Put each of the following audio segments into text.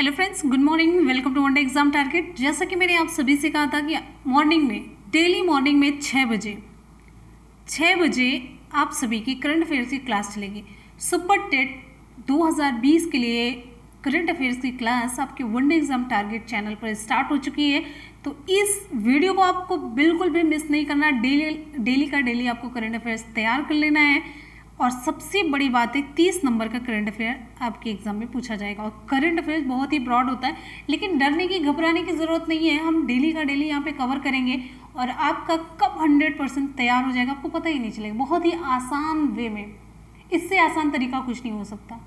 Hello friends, good morning. Welcome to one day exam target. जैसा कि मैंने आप सभी से कहा था कि मॉर्निंग में, डेली मॉर्निंग में 6 बजे आप सभी की करंट अफेयर्स की क्लास चलेगी। सुपर टेट 2020 के लिए करंट अफेयर्स की क्लास आपके one day exam target channel पर स्टार्ट हो चुकी है। तो इस वीडियो को आपको बिल्कुल भी मिस नहीं करना। डेली का डेली आपको करंट अफेयर्स तैयार कर लेना है। और सबसे बड़ी बात है, 30 नंबर का करंट अफेयर आपके एग्जाम में पूछा जाएगा। और करंट अफेयर बहुत ही ब्रॉड होता है, लेकिन डरने की घबराने की ज़रूरत नहीं है। हम डेली का डेली यहाँ पे कवर करेंगे और आपका कब 100% तैयार हो जाएगा आपको पता ही नहीं चलेगा। बहुत ही आसान वे में, इससे आसान तरीका कुछ नहीं हो सकता।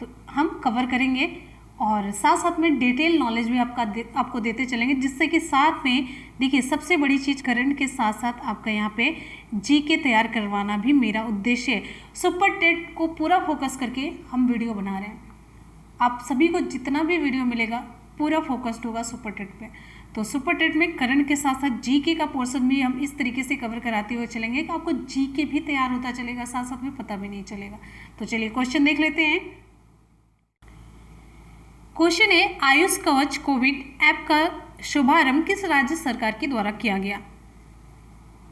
तो हम कवर करेंगे और साथ साथ में डिटेल नॉलेज भी आपको देते चलेंगे, जिससे कि साथ में देखिए, सबसे बड़ी चीज़ करंट के साथ साथ आपका यहाँ पे जीके तैयार करवाना भी मेरा उद्देश्य है। सुपर टेट को पूरा फोकस करके हम वीडियो बना रहे हैं। आप सभी को जितना भी वीडियो मिलेगा पूरा फोकस्ड होगा सुपर टेट पे। तो सुपर टेट में करंट के साथ साथ जीके का पोर्शन भी हम इस तरीके से कवर कराते हुए चलेंगे कि आपको जीके भी तैयार होता चलेगा, साथ साथ में पता भी नहीं चलेगा। तो चलिए क्वेश्चन देख लेते हैं। क्वेश्चन है, आयुष कवच कोविड ऐप का शुभारंभ किस राज्य सरकार के द्वारा किया गया?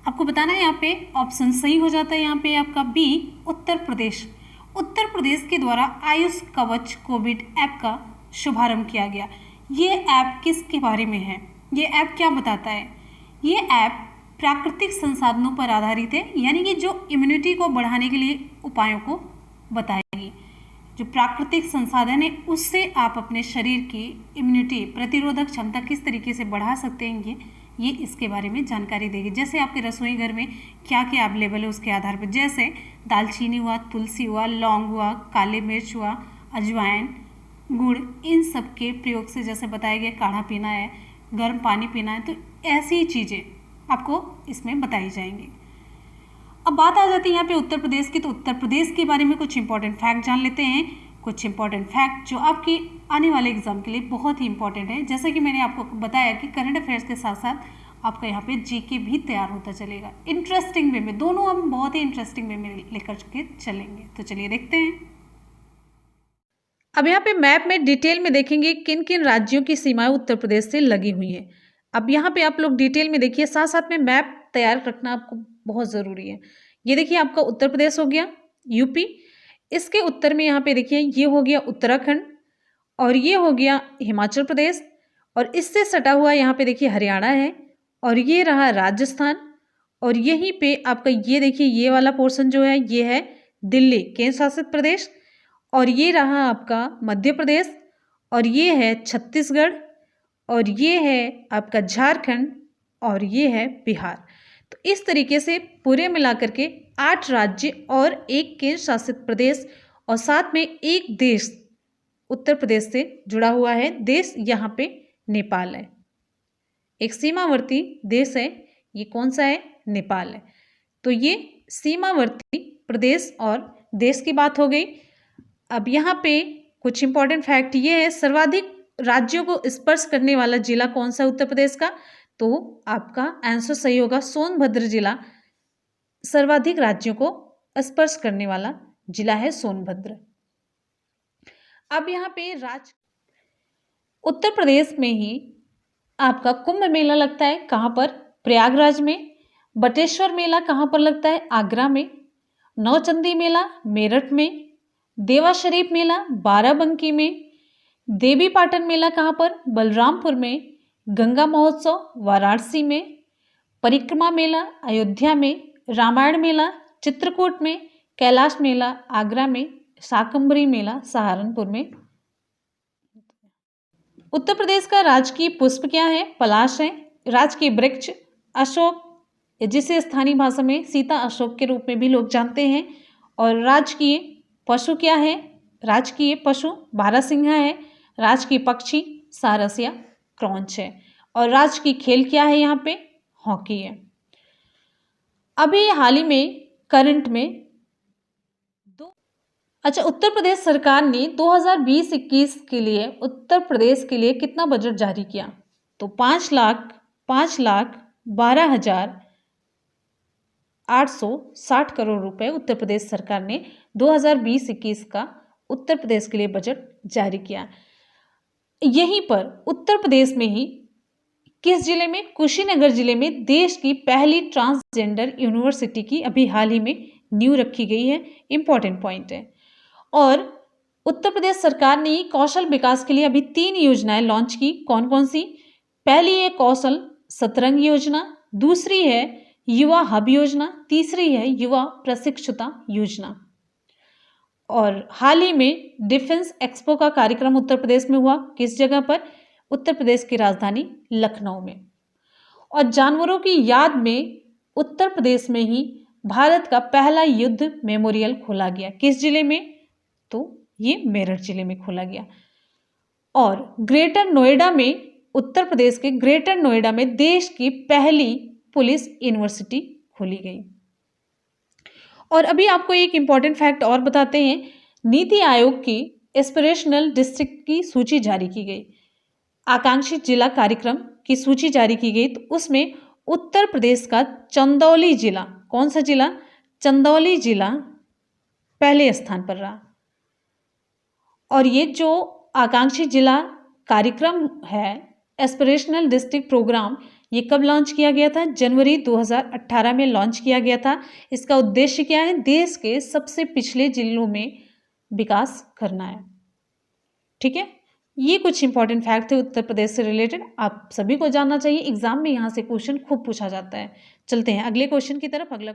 आपको बताना है, यहाँ पे ऑप्शन सही हो जाता है यहाँ पे आपका बी, उत्तर प्रदेश। उत्तर प्रदेश के द्वारा आयुष कवच कोविड ऐप का शुभारंभ किया गया। ये ऐप किसके बारे में है? ये ऐप क्या बताता है? ये ऐप प्राकृतिक संसाधनों पर आधारित है, यानी कि जो इम्यूनिटी को बढ़ाने के लिए उपायों को बताएगी। जो प्राकृतिक संसाधन है उससे आप अपने शरीर की इम्यूनिटी, प्रतिरोधक क्षमता किस तरीके से बढ़ा सकते हैं, ये इसके बारे में जानकारी देगी। जैसे आपके रसोई घर में क्या क्या अवेलेबल है उसके आधार पर, जैसे दालचीनी हुआ, तुलसी हुआ, लौंग हुआ, काली मिर्च हुआ, अजवाइन, गुड़, इन सब के प्रयोग से जैसे बताया गया काढ़ा पीना है, गर्म पानी पीना है, तो ऐसी चीज़ें आपको इसमें बताई जाएंगी। अब बात आ जाती है यहाँ पे उत्तर प्रदेश की। तो उत्तर प्रदेश के बारे में कुछ इंपॉर्टेंट फैक्ट जान लेते हैं। कुछ इंपॉर्टेंट फैक्ट जो आपकी आने वाले एग्जाम के लिए बहुत ही इंपॉर्टेंट है। जैसे कि मैंने आपको बताया कि करंट अफेयर्स के साथ साथ आपका यहाँ पे जीके भी तैयार होता चलेगा, इंटरेस्टिंग वे में। दोनों हम बहुत ही इंटरेस्टिंग वे में लेकर के चलेंगे। तो चलिए देखते हैं। अब यहाँ पे मैप में डिटेल में देखेंगे किन किन राज्यों की सीमाएं उत्तर प्रदेश से लगी हुई हैं। अब यहाँ पे आप लोग डिटेल में देखिए, साथ साथ में मैप तैयार रखना आपको बहुत ज़रूरी है। ये देखिए, आपका उत्तर प्रदेश हो गया, यूपी, इसके उत्तर में यहाँ पे देखिए ये हो गया उत्तराखंड, और ये हो गया हिमाचल प्रदेश, और इससे सटा हुआ यहाँ पे देखिए हरियाणा है, और ये रहा राजस्थान, और यहीं पे आपका ये देखिए ये वाला पोर्शन जो है ये है दिल्ली केंद्र शासित प्रदेश, और ये रहा आपका मध्य प्रदेश, और ये है छत्तीसगढ़, और ये है आपका झारखंड, और ये है बिहार। तो इस तरीके से पूरे मिलाकर के 8 राज्य और एक केंद्र शासित प्रदेश, और साथ में एक देश उत्तर प्रदेश से जुड़ा हुआ है। देश यहाँ पे नेपाल है, एक सीमावर्ती देश है। ये कौन सा है? नेपाल है। तो ये सीमावर्ती प्रदेश और देश की बात हो गई। अब यहाँ पे कुछ इंपॉर्टेंट फैक्ट ये है, सर्वाधिक राज्यों को स्पर्श करने वाला जिला कौन सा उत्तर प्रदेश का? तो आपका आंसर सही होगा, सोनभद्र जिला सर्वाधिक राज्यों को स्पर्श करने वाला जिला है सोनभद्र। अब यहाँ पे उत्तर प्रदेश में ही आपका कुंभ मेला लगता है। कहाँ पर? प्रयागराज में। बटेश्वर मेला कहाँ पर लगता है? आगरा में। नौचंदी मेला मेरठ में। देवा शरीफ मेला बाराबंकी में। देवी पाटन मेला कहाँ पर? बलरामपुर में। गंगा महोत्सव वाराणसी में। परिक्रमा मेला अयोध्या में। रामायण मेला चित्रकूट में। कैलाश मेला आगरा में। शाकंभरी मेला सहारनपुर में। उत्तर प्रदेश का राजकीय पुष्प क्या है? पलाश है। राजकीय वृक्ष अशोक, जिसे स्थानीय भाषा में सीता अशोक के रूप में भी लोग जानते हैं। और राजकीय पशु क्या है? राजकीय पशु बारहसिंघा है। राजकीय पक्षी सारस या क्रॉन्च है। और राजकीय खेल क्या है? यहाँ पे हॉकी है। अभी हाल ही में करंट में उत्तर प्रदेश सरकार ने 2020-21 के लिए उत्तर प्रदेश के लिए कितना बजट जारी किया? तो 5,12,860 करोड़ रुपए उत्तर प्रदेश सरकार ने 2020-21 का उत्तर प्रदेश के लिए बजट जारी किया। यहीं पर उत्तर प्रदेश में ही किस जिले में, कुशीनगर जिले में देश की पहली ट्रांसजेंडर यूनिवर्सिटी की अभी हाल ही में नींव रखी गई है। इंपॉर्टेंट पॉइंट है। और उत्तर प्रदेश सरकार ने कौशल विकास के लिए अभी 3 योजनाएं लॉन्च की। कौन कौन सी? पहली है कौशल सतरंग योजना, दूसरी है युवा हब योजना, तीसरी है युवा प्रशिक्षुता योजना। और हाल ही में डिफेंस एक्सपो का कार्यक्रम उत्तर प्रदेश में हुआ। किस जगह पर? उत्तर प्रदेश की राजधानी लखनऊ में। और जानवरों की याद में उत्तर प्रदेश में ही भारत का पहला युद्ध मेमोरियल खोला गया। किस जिले में? तो ये मेरठ जिले में खोला गया। और ग्रेटर नोएडा में, उत्तर प्रदेश के ग्रेटर नोएडा में देश की पहली पुलिस यूनिवर्सिटी खोली गई। और अभी आपको एक इंपॉर्टेंट फैक्ट और बताते हैं। नीति आयोग की एस्पिरेशनल डिस्ट्रिक्ट की सूची जारी की गई, आकांक्षित जिला कार्यक्रम की सूची जारी की गई। तो उसमें उत्तर प्रदेश का चंदौली जिला, कौन सा जिला? चंदौली जिला पहले स्थान पर रहा। और ये जो आकांक्षी जिला कार्यक्रम है, एस्पिरेशनल डिस्ट्रिक्ट प्रोग्राम, ये कब लॉन्च किया गया था? जनवरी 2018 में लॉन्च किया गया था। इसका उद्देश्य क्या है? देश के सबसे पिछड़े जिलों में विकास करना है। ठीक है, ये कुछ इंपॉर्टेंट फैक्ट थे उत्तर प्रदेश से रिलेटेड, आप सभी को जानना चाहिए। एग्जाम में यहाँ से क्वेश्चन खूब पूछा जाता है। चलते हैं अगले क्वेश्चन की तरफ। अगला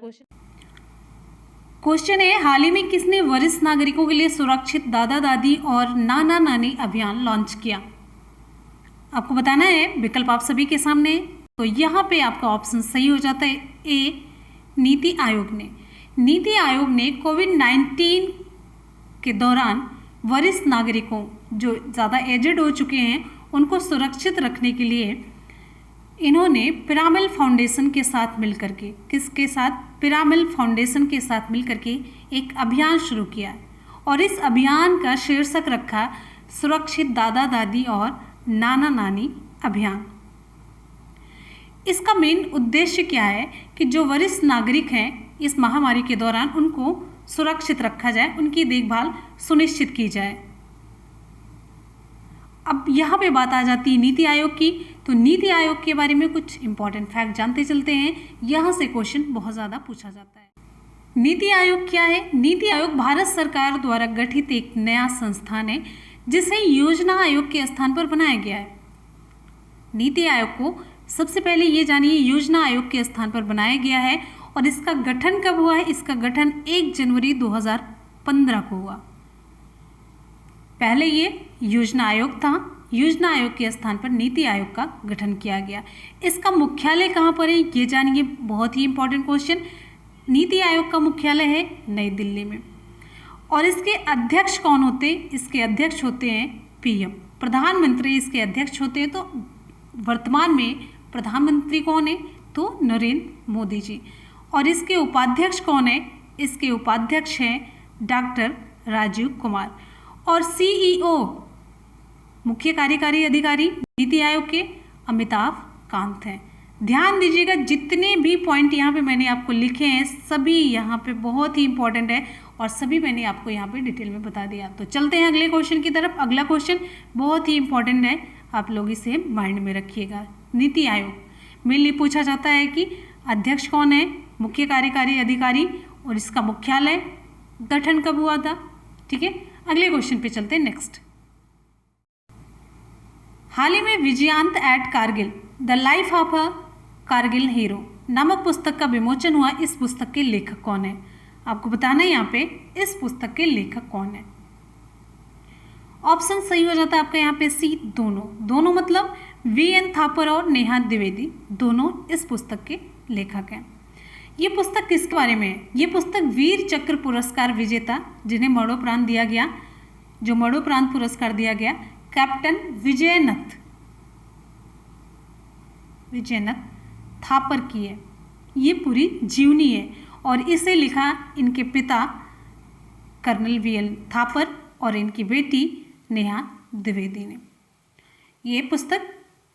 क्वेश्चन है, हाल ही में किसने वरिष्ठ नागरिकों के लिए सुरक्षित दादा दादी और नाना नानी अभियान लॉन्च किया? आपको बताना है, विकल्प आप सभी के सामने। तो यहाँ पे आपका ऑप्शन सही हो जाता है ए, नीति आयोग ने। नीति आयोग ने कोविड-19 के दौरान वरिष्ठ नागरिकों जो ज़्यादा एजेड हो चुके हैं उनको सुरक्षित रखने के लिए इन्होंने पिरामिल फाउंडेशन के साथ मिलकर के, किसके साथ? पिरामिल फाउंडेशन के साथ मिलकर के एक अभियान शुरू किया और इस अभियान का शीर्षक रखा सुरक्षित दादा दादी और नाना नानी अभियान। इसका मेन उद्देश्य क्या है कि जो वरिष्ठ नागरिक हैं इस महामारी के दौरान उनको सुरक्षित रखा जाए, उनकी देखभाल सुनिश्चित की जाए। अब यहाँ पे बात आ जाती है नीति आयोग की। तो नीति आयोग के बारे में कुछ इंपॉर्टेंट फैक्ट जानते चलते हैं, यहाँ से क्वेश्चन बहुत ज़्यादा पूछा जाता है। नीति आयोग क्या है? नीति आयोग भारत सरकार द्वारा गठित एक नया संस्थान है जिसे योजना आयोग के स्थान पर बनाया गया है। नीति आयोग को सबसे पहले ये जानिए योजना आयोग के स्थान पर बनाया गया है। और इसका गठन कब हुआ है? इसका गठन 1 जनवरी 2015 को हुआ। पहले ये योजना आयोग था, योजना आयोग के स्थान पर नीति आयोग का गठन किया गया। इसका मुख्यालय कहाँ पर है ये जानिए, बहुत ही इंपॉर्टेंट क्वेश्चन। नीति आयोग का मुख्यालय है नई दिल्ली में। और इसके अध्यक्ष कौन होते हैं? इसके अध्यक्ष होते हैं पीएम, प्रधानमंत्री इसके अध्यक्ष होते हैं। तो वर्तमान में प्रधानमंत्री कौन है? तो नरेंद्र मोदी जी। और इसके उपाध्यक्ष कौन है? इसके उपाध्यक्ष हैं डॉक्टर राजीव कुमार। और सीईओ मुख्य कार्यकारी अधिकारी नीति आयोग के अमिताभ कांत हैं। ध्यान दीजिएगा, जितने भी पॉइंट यहाँ पे मैंने आपको लिखे हैं सभी यहाँ पे बहुत ही इंपॉर्टेंट है और सभी मैंने आपको यहाँ पे डिटेल में बता दिया। तो चलते हैं अगले क्वेश्चन की तरफ। अगला क्वेश्चन बहुत ही इंपॉर्टेंट है, आप लोग इसे माइंड में रखिएगा। नीति आयोग मेनली पूछा जाता है कि अध्यक्ष कौन है, मुख्य कार्यकारी अधिकारी, और इसका मुख्यालय, गठन कब हुआ था। ठीक है, अगले क्वेश्चन पे चलते हैं। नेक्स्ट, हाल ही में Vijayant at Kargil the life of a Kargil hero नामक पुस्तक का विमोचन हुआ। इस पुस्तक के लेखक कौन है? आपको बताना है यहाँ पे इस पुस्तक के लेखक कौन है। ऑप्शन सही हो जाता है आपका यहाँ पे सी, दोनों मतलब वीएन थापर और नेहा द्विवेदी दोनों इस पुस्तक के लेखक हैं। ये पुस्तक किसके बारे में है? ये पुस्तक वीर चक्र पुरस्कार विजेता जिन्हें मरणोपरांत दिया गया, जो मरणोपरांत पुरस्कार दिया गया, कैप्टन विजयनाथ थापर की है। ये पूरी जीवनी है और इसे लिखा इनके पिता कर्नल वीएन थापर और इनकी बेटी नेहा द्विवेदी ने। ये पुस्तक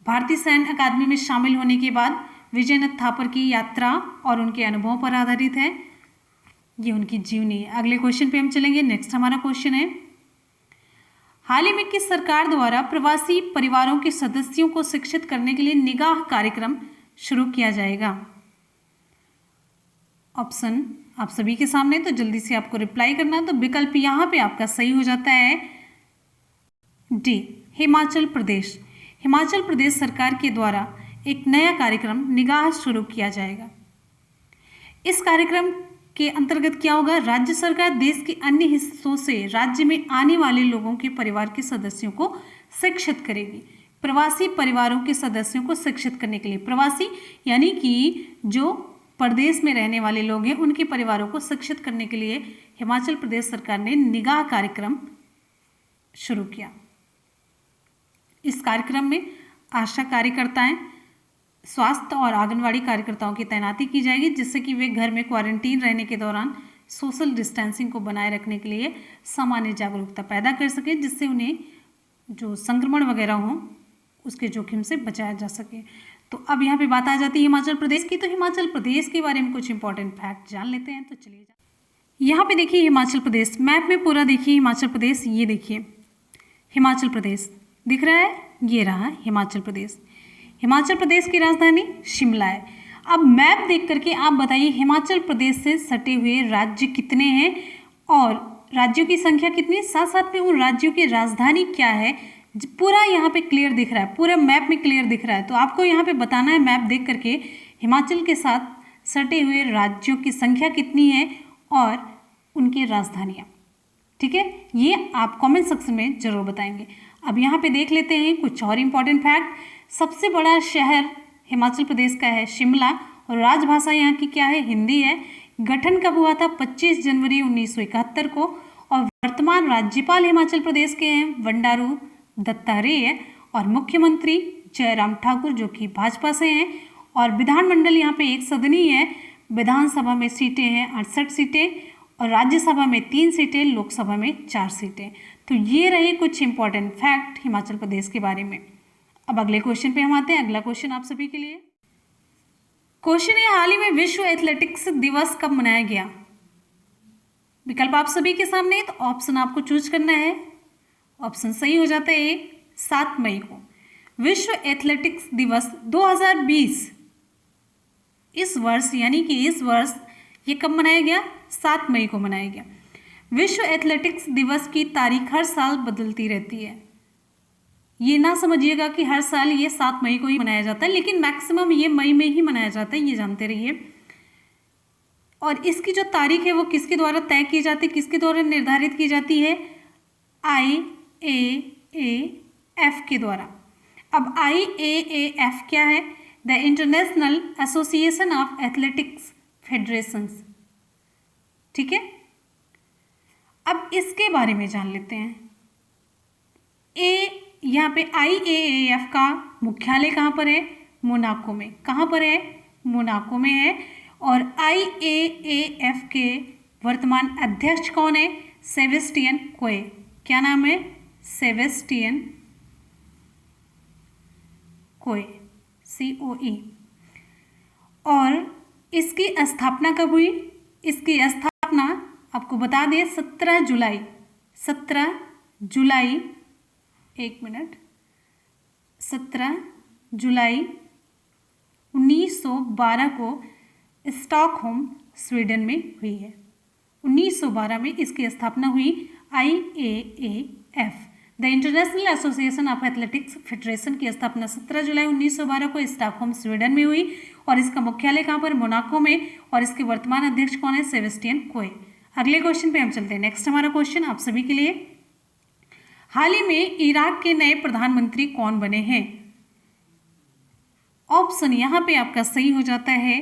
भारतीय सैन्य अकादमी में शामिल होने के बाद विजयनाथ थापर की यात्रा और उनके अनुभवों पर आधारित है। ये उनकी जीवनी है। अगले क्वेश्चन पे हम चलेंगे। नेक्स्ट हमारा क्वेश्चन है, हाल ही में किस सरकार द्वारा प्रवासी परिवारों के सदस्यों को शिक्षित करने के लिए निगाह कार्यक्रम शुरू किया जाएगा? ऑप्शन आप सभी के सामने, तो जल्दी से आपको रिप्लाई करना है। तो विकल्प यहाँ पे आपका सही हो जाता है डी, हिमाचल प्रदेश। हिमाचल प्रदेश सरकार के द्वारा एक नया कार्यक्रम निगाह शुरू किया जाएगा। इस कार्यक्रम के अंतर्गत क्या होगा? राज्य सरकार देश के अन्य हिस्सों से राज्य में आने वाले लोगों के परिवार के सदस्यों को शिक्षित करेगी। प्रवासी परिवारों के सदस्यों को शिक्षित करने के लिए, प्रवासी यानी कि जो प्रदेश में रहने वाले लोग हैं उनके परिवारों को शिक्षित करने के लिए हिमाचल प्रदेश सरकार ने निगाह कार्यक्रम शुरू किया। इस कार्यक्रम में आशा कार्यकर्ताएं, स्वास्थ्य और आंगनवाड़ी कार्यकर्ताओं की तैनाती की जाएगी, जिससे कि वे घर में क्वारंटीन रहने के दौरान सोशल डिस्टेंसिंग को बनाए रखने के लिए सामान्य जागरूकता पैदा कर सके, जिससे उन्हें जो संक्रमण वगैरह हो उसके जोखिम से बचाया जा सके। तो अब यहाँ पे बात आ जाती है हिमाचल प्रदेश की। तो हिमाचल प्रदेश के बारे में कुछ इंपॉर्टेंट फैक्ट जान लेते हैं। तो चलिए यहाँ पे देखिए हिमाचल प्रदेश, मैप में पूरा देखिए हिमाचल प्रदेश, ये देखिए हिमाचल प्रदेश दिख रहा है, ये रहा हिमाचल प्रदेश। हिमाचल प्रदेश की राजधानी शिमला है। अब मैप देख करके आप बताइए हिमाचल प्रदेश से सटे हुए राज्य कितने हैं और राज्यों की संख्या कितनी है, साथ साथ में उन राज्यों की राजधानी क्या है, पूरा यहाँ पे क्लियर दिख रहा है, पूरा मैप में क्लियर दिख रहा है। तो आपको यहाँ पे बताना है मैप देख करके हिमाचल के साथ सटे हुए राज्यों की संख्या कितनी है और उनकी राजधानियाँ। ठीक है, ये आप कमेंट सेक्शन में जरूर बताएंगे। अब यहाँ पे देख लेते हैं कुछ और इम्पॉर्टेंट फैक्ट। सबसे बड़ा शहर हिमाचल प्रदेश का है शिमला और राजभाषा यहाँ की क्या है? हिंदी है। गठन कब हुआ था? 25 जनवरी 1971 को। और वर्तमान राज्यपाल हिमाचल प्रदेश के हैं बंडारू दत्तात्रेय और मुख्यमंत्री जयराम ठाकुर जो कि भाजपा से हैं। और विधानमंडल यहाँ पे एक सदनी है। विधानसभा में सीटें हैं 68 सीटें और राज्यसभा में 3 सीटें, लोकसभा में 4 सीटें। तो ये रहे कुछ इंपॉर्टेंट फैक्ट हिमाचल प्रदेश के बारे में। अब अगले क्वेश्चन पे हम आते हैं। अगला क्वेश्चन आप सभी के लिए क्वेश्चन है, हाल ही में विश्व एथलेटिक्स दिवस कब मनाया गया? विकल्प आप सभी के सामने, तो ऑप्शन आपको चूज करना है। ऑप्शन सही हो जाता है 7 मई को। विश्व एथलेटिक्स दिवस 2020 इस वर्ष, यानी कि इस वर्ष ये कब मनाया गया? 7 मई को मनाया गया। विश्व एथलेटिक्स दिवस की तारीख हर साल बदलती रहती है। ये ना समझिएगा कि हर साल ये 7 मई को ही मनाया जाता है, लेकिन मैक्सिमम ये मई में ही मनाया जाता है, ये जानते रहिए। और इसकी जो तारीख है वो किसके द्वारा तय की जाती है, किसके द्वारा निर्धारित की जाती है? IAAF के द्वारा। अब IAAF क्या है? The international association of athletics federations. ठीक है, अब इसके बारे में जान लेते हैं। यहाँ पे IAAF का मुख्यालय कहाँ पर है? मोनाको में। कहाँ पर है? मोनाको में है। और IAAF के वर्तमान अध्यक्ष कौन है? सेबेस्टियन कोए। क्या नाम है? सेबेस्टियन कोए, COE। और इसकी स्थापना कब हुई? इसकी स्थापना आपको बता दें 17 जुलाई 17 जुलाई 1912 को स्टॉकहोम स्वीडन में हुई है। 1912 में इसकी स्थापना हुई। IAAF the international association of athletics federation की स्थापना 17 जुलाई 1912 को स्टॉकहोम स्वीडन में हुई और इसका मुख्यालय कहाँ पर? मोनाको में। और इसके वर्तमान अध्यक्ष कौन है? सेबेस्टियन कोए। अगले क्वेश्चन पे हम चलते हैं। नेक्स्ट हमारा क्वेश्चन आप सभी के लिए, हाल ही में इराक के नए प्रधानमंत्री कौन बने हैं? ऑप्शन यहाँ पे आपका सही हो जाता है,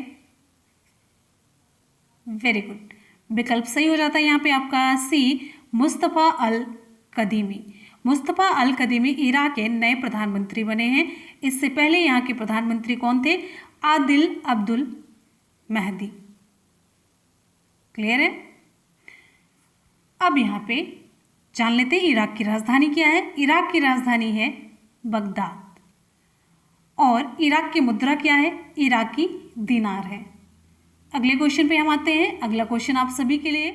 वेरी गुड, विकल्प सही हो जाता है यहाँ पे आपका C, मुस्तफ़ा अल कदीमी। मुस्तफ़ा अल कदीमी इराक के नए प्रधानमंत्री बने हैं। इससे पहले यहाँ के प्रधानमंत्री कौन थे? आदिल अब्दुल मेहदी। क्लियर है? अब यहाँ पे जान लेते हैं इराक की राजधानी क्या है। इराक की राजधानी है बगदाद और इराक की मुद्रा क्या है? इराकी दिनार है। अगले क्वेश्चन पे हम आते हैं। अगला क्वेश्चन आप सभी के लिए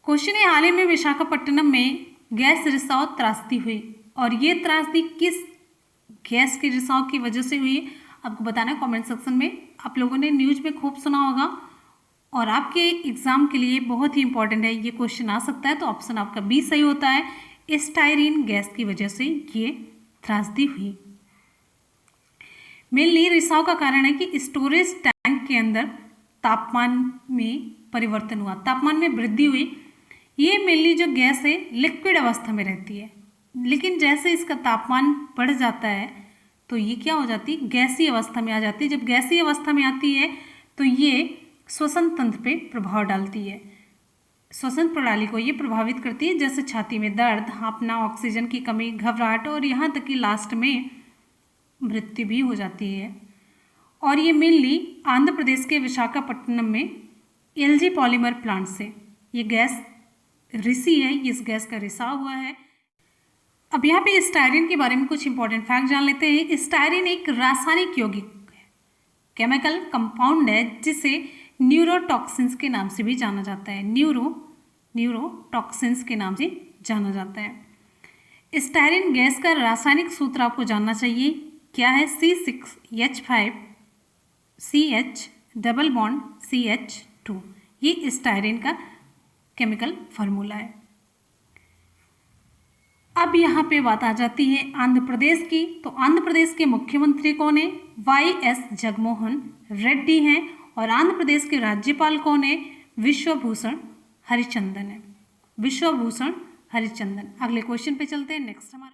क्वेश्चन है, हाल ही में विशाखापट्टनम में गैस रिसाव त्रासदी हुई, और ये त्रासदी किस गैस के रिसाव की वजह से हुई आपको बताना है कमेंट सेक्शन में। आप लोगों ने न्यूज में खूब सुना होगा और आपके एग्जाम के लिए बहुत ही इंपॉर्टेंट है, ये क्वेश्चन आ सकता है। तो ऑप्शन आपका बी सही होता है, स्टायरीन गैस की वजह से ये त्रासदी हुई। मेनली रिसाव का कारण है कि स्टोरेज टैंक के अंदर तापमान में परिवर्तन हुआ, तापमान में वृद्धि हुई। ये मेनली जो गैस है लिक्विड अवस्था में रहती है, लेकिन जैसे इसका तापमान बढ़ जाता है तो ये क्या हो जाती है, गैसीय अवस्था में आ जाती है। जब गैसीय अवस्था में आती है तो ये श्वसन तंत्र पे प्रभाव डालती है, श्वसन प्रणाली को ये प्रभावित करती है, जैसे छाती में दर्द, हाँफना, ऑक्सीजन की कमी, घबराहट और यहाँ तक कि लास्ट में मृत्यु भी हो जाती है। और ये मेनली आंध्र प्रदेश के विशाखापट्टनम में एलजी पॉलीमर प्लांट से ये गैस रिसी है, इस गैस का रिसाव हुआ है। अब यहाँ पे स्टायरीन के बारे में कुछ इंपॉर्टेंट फैक्ट जान लेते हैं। स्टायरीन एक रासायनिक यौगिक केमिकल कंपाउंड है जिसे न्यूरोटॉक्सिन्स के नाम से भी जाना जाता है, न्यूरोटॉक्सिन्स के नाम से जाना जाता है। स्टायरीन गैस का रासायनिक सूत्र आपको जानना चाहिए, क्या है, C6H5CH डबल बॉन्ड CH2, ये स्टायरीन का केमिकल फार्मूला है। अब यहाँ पे बात आ जाती है आंध्र प्रदेश की। तो आंध्र प्रदेश के मुख्यमंत्री कौन है, YS जगनमोहन रेड्डी हैं, और आंध्र प्रदेश के राज्यपाल कौन है, विश्वभूषण हरिचंदन है, विश्वभूषण हरिचंदन। अगले क्वेश्चन पे चलते हैं। नेक्स्ट हमारा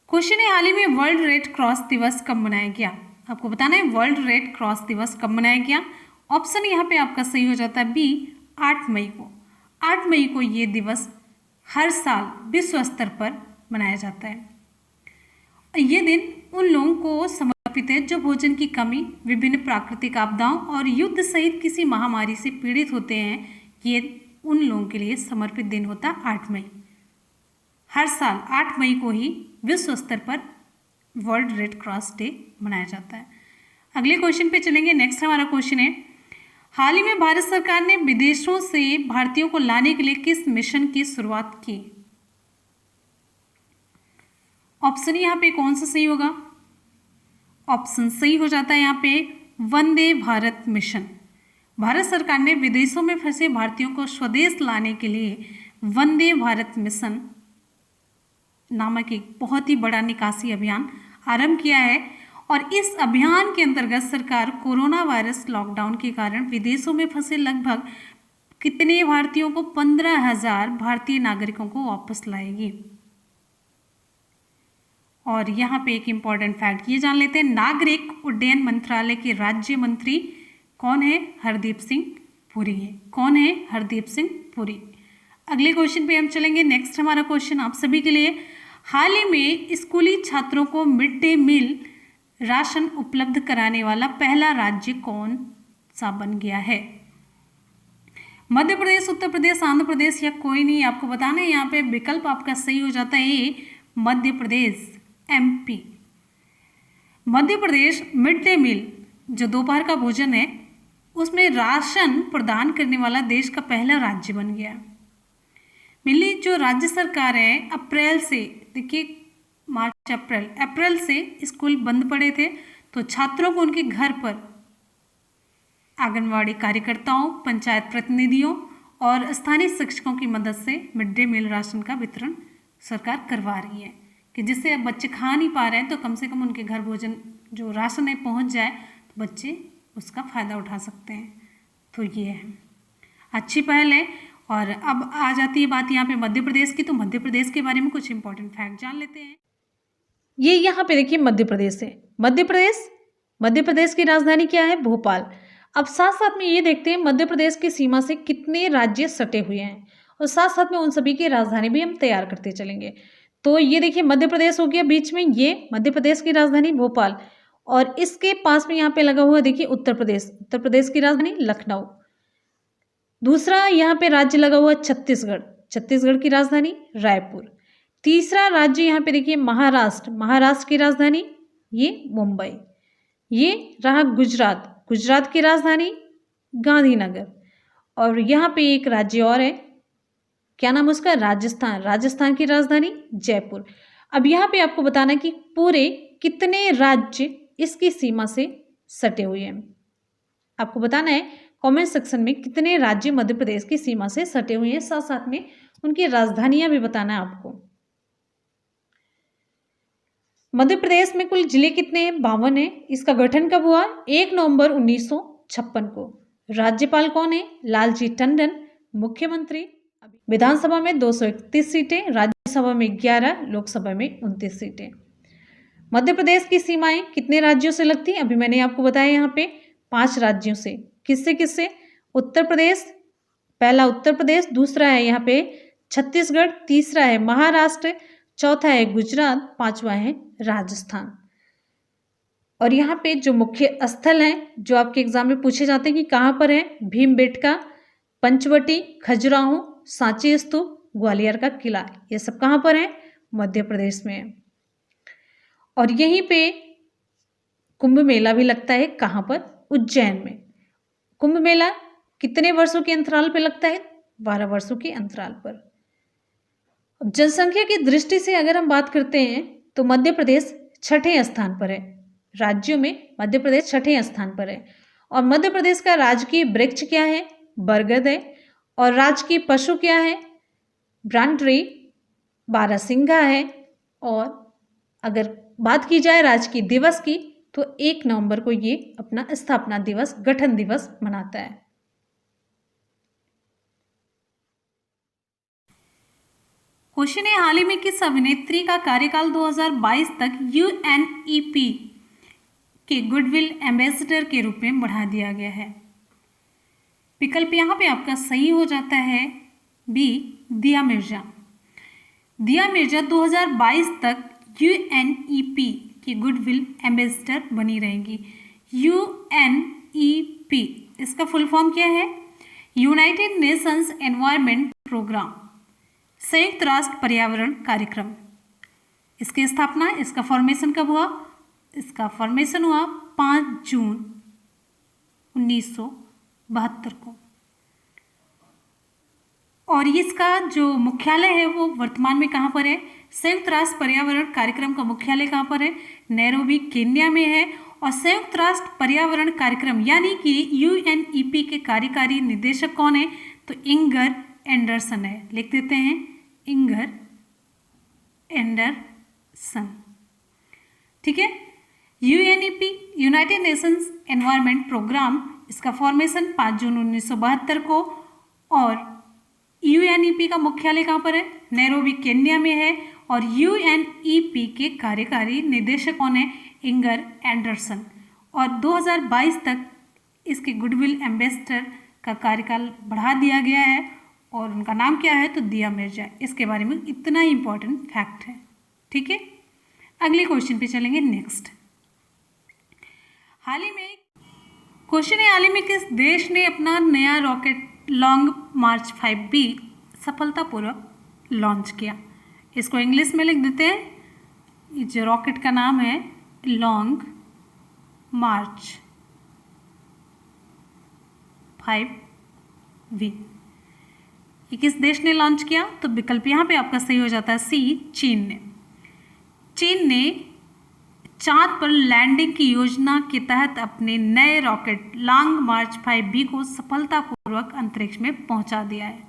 क्वेश्चन है, हाल ही में वर्ल्ड रेड क्रॉस दिवस कब मनाया गया। आपको बताना है वर्ल्ड रेड क्रॉस दिवस कब मनाया गया। ऑप्शन यहाँ पे आपका सही हो जाता है बी, 8 मई को। 8 मई को ये दिवस हर साल विश्व स्तर पर मनाया जाता है। ये दिन उन लोगों को समर्पित है जो भोजन की कमी, विभिन्न प्राकृतिक आपदाओं और युद्ध सहित किसी महामारी से पीड़ित होते हैं। ये उन लोगों के लिए समर्पित दिन होता है 8 मई। हर साल 8 मई को ही विश्व स्तर पर वर्ल्ड रेड क्रॉस डे मनाया जाता है। अगले क्वेश्चन पे चलेंगे। नेक्स्ट हमारा क्वेश्चन है, हाल ही में भारत सरकार ने विदेशों से भारतीयों को लाने के लिए किस मिशन की शुरुआत की। ऑप्शन यहाँ पे कौन सा सही होगा, ऑप्शन सही हो जाता है यहाँ पे वंदे भारत मिशन। भारत सरकार ने विदेशों में फंसे भारतीयों को स्वदेश लाने के लिए वंदे भारत मिशन नामक एक बहुत ही बड़ा निकासी अभियान आरंभ किया है। और इस अभियान के अंतर्गत सरकार कोरोना वायरस लॉकडाउन के कारण विदेशों में फंसे लगभग कितने भारतीयों को, 15,000 भारतीय नागरिकों को वापस लाएगी। और यहाँ पे एक इम्पॉर्टेंट फैक्ट ये जान लेते हैं, नागरिक उड्डयन मंत्रालय के राज्य मंत्री कौन है, हरदीप सिंह पुरी है। कौन है, हरदीप सिंह पुरी। अगले क्वेश्चन पे हम चलेंगे। नेक्स्ट हमारा क्वेश्चन आप सभी के लिए, हाल ही में स्कूली छात्रों को मिड डे मील राशन उपलब्ध कराने वाला पहला राज्य कौन सा बन गया है। मध्य प्रदेश, उत्तर प्रदेश, आंध्र प्रदेश या कोई नहीं, आपको बताना है। यहाँ पे विकल्प आपका सही हो जाता है Madhya Pradesh, MP। Madhya Pradesh mid day meal जो दोपहर का भोजन है उसमें राशन प्रदान करने वाला देश का पहला राज्य बन गया। मिली जो राज्य सरकार है, अप्रैल से, देखिए मार्च अप्रैल से स्कूल बंद पड़े थे, तो छात्रों को उनके घर पर आंगनवाड़ी कार्यकर्ताओं, पंचायत प्रतिनिधियों और स्थानीय शिक्षकों की मदद से मिड डे मील राशन का वितरण सरकार करवा रही है कि जिससे अब बच्चे खा नहीं पा रहे हैं तो कम से कम उनके घर भोजन जो राशन है पहुंच जाए तो बच्चे उसका फ़ायदा उठा सकते हैं। तो ये है अच्छी पहल है। और अब आ जाती है बात यहाँ पे मध्य प्रदेश की। तो मध्य प्रदेश के बारे में कुछ इंपॉर्टेंट फैक्ट जान लेते हैं। ये यहाँ पे देखिए मध्य प्रदेश है। मध्य प्रदेश की राजधानी क्या है, भोपाल। अब साथ साथ में ये देखते हैं मध्य प्रदेश की सीमा से कितने राज्य सटे हुए हैं और साथ साथ में उन सभी की राजधानी भी हम तैयार करते चलेंगे। तो ये देखिए मध्य प्रदेश हो गया बीच में, ये मध्य प्रदेश की राजधानी भोपाल, और इसके पास में यहाँ पे लगा हुआ देखिए उत्तर प्रदेश की राजधानी लखनऊ। दूसरा यहाँ पे राज्य लगा हुआ छत्तीसगढ़ की राजधानी रायपुर। तीसरा राज्य यहाँ पे देखिए महाराष्ट्र की राजधानी ये मुंबई। ये रहा गुजरात की राजधानी गांधीनगर। और यहाँ पे एक राज्य और है क्या नाम उसका? राजस्थान। राजस्थान की राजधानी जयपुर। अब यहाँ पे आपको बताना है कि पूरे कितने राज्य इसकी सीमा से सटे हुए हैं। आपको बताना है कमेंट सेक्शन में कितने राज्य मध्य प्रदेश की सीमा से सटे हुए हैं, साथ साथ में उनकी राजधानियां भी बताना है आपको। मध्य प्रदेश में कुल जिले कितने हैं? 52 है। इसका गठन कब हुआ? 1 नवंबर 1956 को। राज्यपाल कौन है? लालजी टंडन। मुख्यमंत्री, विधानसभा में 231 सीटें, राज्यसभा में 11, लोकसभा में 29 सीटें। मध्य प्रदेश की सीमाएं कितने राज्यों से लगती हैं? अभी मैंने आपको बताया यहाँ पे 5 राज्यों से। किससे किससे? उत्तर प्रदेश, पहला उत्तर प्रदेश, दूसरा है यहाँ पे छत्तीसगढ़, तीसरा है महाराष्ट्र, चौथा है गुजरात, पांचवा है राजस्थान। और यहाँ पे जो मुख्य स्थल हैं जो आपके एग्जाम में पूछे जाते हैं कि कहाँ पर है, भीमबेटका, पंचवटी, खजुराहो, सांची स्तूप, ग्वालियर का किला, ये सब कहाँ पर है? मध्य प्रदेश में है। और यहीं पे कुंभ मेला भी लगता है, कहाँ पर? उज्जैन में। कुंभ मेला कितने वर्षों के अंतराल पर लगता है? 12 वर्षों के अंतराल पर। अब जनसंख्या की दृष्टि से अगर हम बात करते हैं तो मध्य प्रदेश 6ठे स्थान पर है। राज्यों में मध्य प्रदेश 6ठे स्थान पर है। और मध्य प्रदेश का राजकीय वृक्ष क्या है? बरगद है। और राजकीय पशु क्या है? ब्रांड ट्री, बारहसिंघा है। और अगर बात की जाए राजकीय दिवस की तो 1 नवंबर को ये अपना स्थापना दिवस, गठन दिवस मनाता है। क्वेश्चन है, हाल ही में किस अभिनेत्री का कार्यकाल 2022 तक यूएनईपी के गुडविल एम्बेसडर के रूप में बढ़ा दिया गया है? विकल्प यहाँ पे आपका सही हो जाता है बी, दिया मिर्जा। दिया मिर्जा 2022 तक यूएनईपी की गुडविल एम्बेसडर बनी रहेंगी। यूएनईपी इसका फुल फॉर्म क्या है? यूनाइटेड नेशंस एनवायरनमेंट प्रोग्राम, संयुक्त राष्ट्र पर्यावरण कार्यक्रम। इसकी स्थापना, इसका फॉर्मेशन कब हुआ? इसका फॉर्मेशन हुआ 5 जून 1972 को। और इसका जो मुख्यालय है वो वर्तमान में कहाँ पर है? संयुक्त राष्ट्र पर्यावरण कार्यक्रम का मुख्यालय कहाँ पर है? नैरोबी, केन्या में है। और संयुक्त राष्ट्र पर्यावरण कार्यक्रम यानी कि यूएनईपी के कार्यकारी निदेशक कौन है? तो इंगर एंडरसन है। लिख देते हैं इंगर एंडरसन। ठीक है। UNEP, united nations environment programme, इसका फॉर्मेशन 5 जून 1972 को। और यूएनईपी का मुख्यालय कहाँ पर है? नैरोबी, केन्या में है। और यूएनईपी के कार्यकारी निदेशक कौन है? Inger Anderson. और 2022 तक इसके गुडविल एम्बेसडर का कार्यकाल बढ़ा दिया गया है। और उनका नाम क्या है? तो दिया मिर्जा। इसके बारे में इतना ही इंपॉर्टेंट फैक्ट है। ठीक है, अगले क्वेश्चन पे चलेंगे। नेक्स्ट, हाल ही में क्वेश्चन है, हाल ही में किस देश ने अपना नया रॉकेट लॉन्ग मार्च 5B सफलतापूर्वक लॉन्च किया? इसको इंग्लिश में लिख देते हैं। जो रॉकेट का नाम है लॉन्ग मार्च 5B, ये किस देश ने लॉन्च किया? तो विकल्प यहाँ पे आपका सही हो जाता है सी, चीन ने। चीन ने चांद पर लैंडिंग की योजना के तहत अपने नए रॉकेट लॉन्ग मार्च 5B को सफलतापूर्वक अंतरिक्ष में पहुंचा दिया है।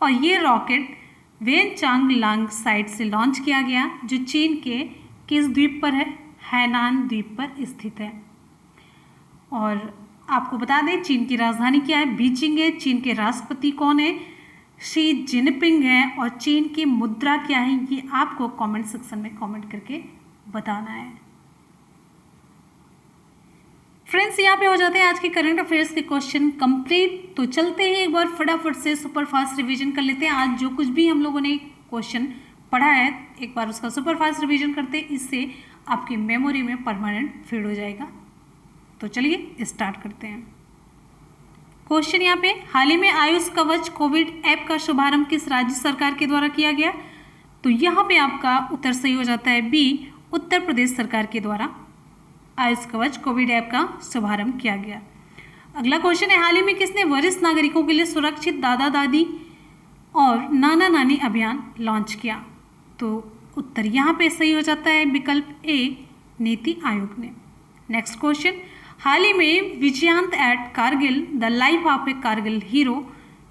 और ये रॉकेट वेनचांगलांग साइट से लॉन्च किया गया, जो चीन के किस द्वीप पर है? हैनान द्वीप पर स्थित है। और आपको बता दें चीन की राजधानी क्या है? बीजिंग है। चीन के राष्ट्रपति कौन है? शी जिनपिंग है। और चीन की मुद्रा क्या है? ये आपको कमेंट सेक्शन में कमेंट करके बताना है। फ्रेंड्स, यहाँ पे हो जाते हैं आज के करंट अफेयर्स के क्वेश्चन कंप्लीट। तो चलते हैं एक बार फटाफट से सुपर फास्ट रिवीजन कर लेते हैं। आज जो कुछ भी हम लोगों ने क्वेश्चन पढ़ा है एक बार उसका सुपर फास्ट रिवीजन करते हैं, इससे आपकी मेमोरी में परमानेंट फीड हो जाएगा। तो चलिए स्टार्ट करते हैं। क्वेश्चन यहाँ पे, हाल ही में आयुष कवच कोविड ऐप का शुभारंभ किस राज्य सरकार के द्वारा किया गया? तो यहाँ पे आपका उत्तर सही हो जाता है बी, उत्तर प्रदेश सरकार के द्वारा आयुष कवच कोविड ऐप का शुभारंभ किया गया। अगला क्वेश्चन है, हाल ही में किसने वरिष्ठ नागरिकों के लिए सुरक्षित दादा दादी और नाना नानी अभियान लॉन्च किया? तो उत्तर यहाँ पे सही हो जाता है विकल्प ए, नीति आयोग ने। नेक्स्ट क्वेश्चन, हाल ही में Vijyant at Kargil the life of a Kargil hero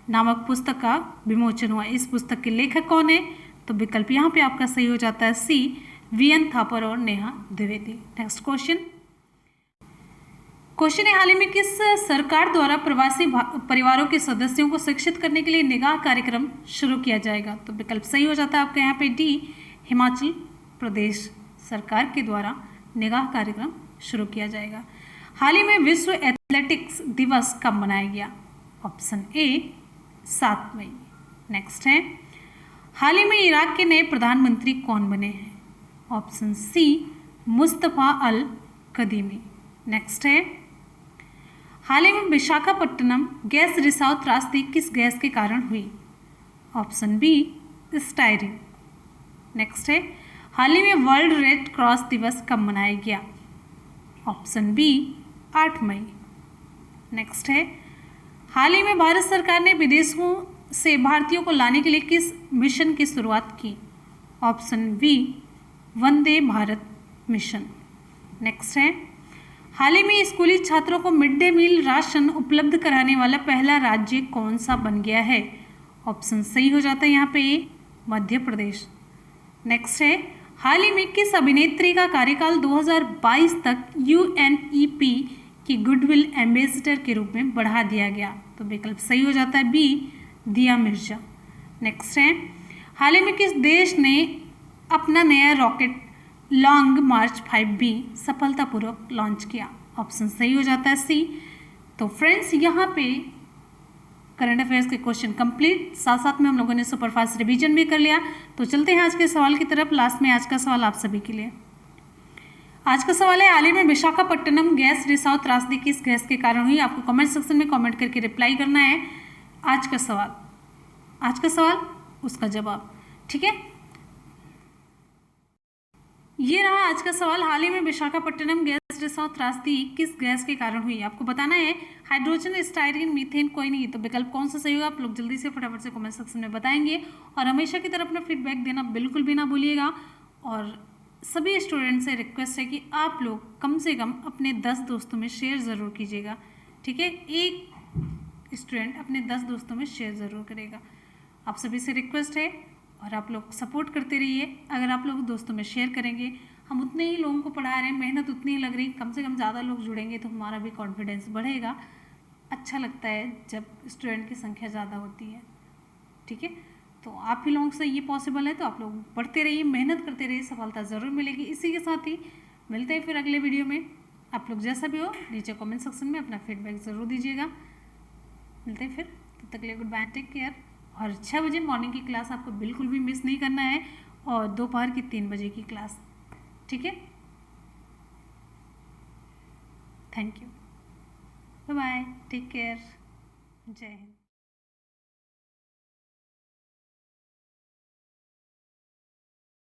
नामक पुस्तक का विमोचन हुआ। इस पुस्तक के लेखक कौन है? तो विकल्प यहाँ पे आपका सही हो जाता है सी, वीएन थापर और नेहा द्विवेदी। नेक्स्ट क्वेश्चन है, हाल ही में किस सरकार द्वारा प्रवासी परिवारों के सदस्यों को शिक्षित करने के लिए निगाह कार्यक्रम शुरू किया जाएगा? तो विकल्प सही हो जाता है आपका यहाँ पे डी, हिमाचल प्रदेश सरकार के द्वारा निगाह कार्यक्रम शुरू किया जाएगा। हाल ही में विश्व एथलेटिक्स दिवस कब मनाया गया? Option A 7 May. नेक्स्ट है, हाल ही में इराक के नए प्रधानमंत्री कौन बने हैं? ऑप्शन सी, मुस्तफा अल कदीमी। नेक्स्ट है, हाल ही में विशाखापट्टनम गैस रिसाव त्रासदी किस गैस के कारण हुई? Option B, styrene. नेक्स्ट है, हाल ही में वर्ल्ड रेड क्रॉस दिवस कब मनाया गया? ऑप्शन बी, 8 मई। नेक्स्ट है, हाल ही में भारत सरकार ने विदेशों से भारतीयों को लाने के लिए किस मिशन की शुरुआत की? Option B, Vande Bharat mission. Next है, हाल ही में स्कूली छात्रों को मिड डे मील राशन उपलब्ध कराने वाला पहला राज्य कौन सा बन गया है? ऑप्शन सही हो जाता है यहाँ पे ए, मध्य प्रदेश। नेक्स्ट है, हाल ही में किस अभिनेत्री का कार्यकाल 2022 तक यूएनईपी की गुडविल एम्बेसडर के रूप में बढ़ा दिया गया? तो विकल्प सही हो जाता है बी, दिया मिर्जा। नेक्स्ट है, हाल ही में किस देश ने अपना नया रॉकेट लॉन्ग मार्च 5B सफलतापूर्वक लॉन्च किया? ऑप्शन सही हो जाता है सी। तो फ्रेंड्स, यहाँ पे करंट अफेयर्स के क्वेश्चन कंप्लीट, साथ साथ में हम लोगों ने सुपरफास्ट रिवीजन भी कर लिया। तो चलते हैं आज के सवाल की तरफ। लास्ट में आज का सवाल आप सभी के लिए। आज का सवाल है, हाल ही में विशाखापट्टनम गैस रिसाव त्रासदी किस गैस के कारण हुई? आपको कमेंट सेक्शन में कमेंट करके रिप्लाई करना है। आज का सवाल उसका जवाब, ठीक है। ये रहा आज का सवाल, हाल ही में विशाखापट्टनम गैस रिसाव त्रासदी किस गैस के कारण हुई? आपको बताना है हाइड्रोजन, स्टायरीन, मीथेन, कोई नहीं। तो विकल्प कौन सा सही होगा? आप लोग जल्दी से फटाफट से कमेंट सेक्शन में बताएंगे। और हमेशा की तरह अपना फीडबैक देना बिल्कुल भी ना भूलिएगा। और सभी स्टूडेंट से रिक्वेस्ट है कि आप लोग कम से कम अपने 10 दोस्तों में शेयर ज़रूर कीजिएगा, ठीक है। एक स्टूडेंट अपने 10 दोस्तों में शेयर ज़रूर करेगा, आप सभी से रिक्वेस्ट है। और आप लोग सपोर्ट करते रहिए। अगर आप लोग दोस्तों में शेयर करेंगे, हम उतने ही लोगों को पढ़ा रहे हैं, मेहनत उतनी ही लग रही, कम से कम ज़्यादा लोग जुड़ेंगे तो हमारा भी कॉन्फिडेंस बढ़ेगा। अच्छा लगता है जब स्टूडेंट की संख्या ज़्यादा होती है, ठीक है। तो आप ही लोगों से ये पॉसिबल है, तो आप लोग पढ़ते रहिए, मेहनत करते रहिए, सफलता ज़रूर मिलेगी। इसी के साथ ही मिलते हैं फिर अगले वीडियो में। आप लोग जैसा भी हो नीचे कमेंट सेक्शन में अपना फीडबैक ज़रूर दीजिएगा। मिलते हैं फिर, तब तक के लिए गुड बाय, टेक केयर। और 6 बजे मॉर्निंग की क्लास आपको बिल्कुल भी मिस नहीं करना है, और दोपहर की 3 बजे की क्लास, ठीक है। Thank you, bye bye, take care, जय हिंद।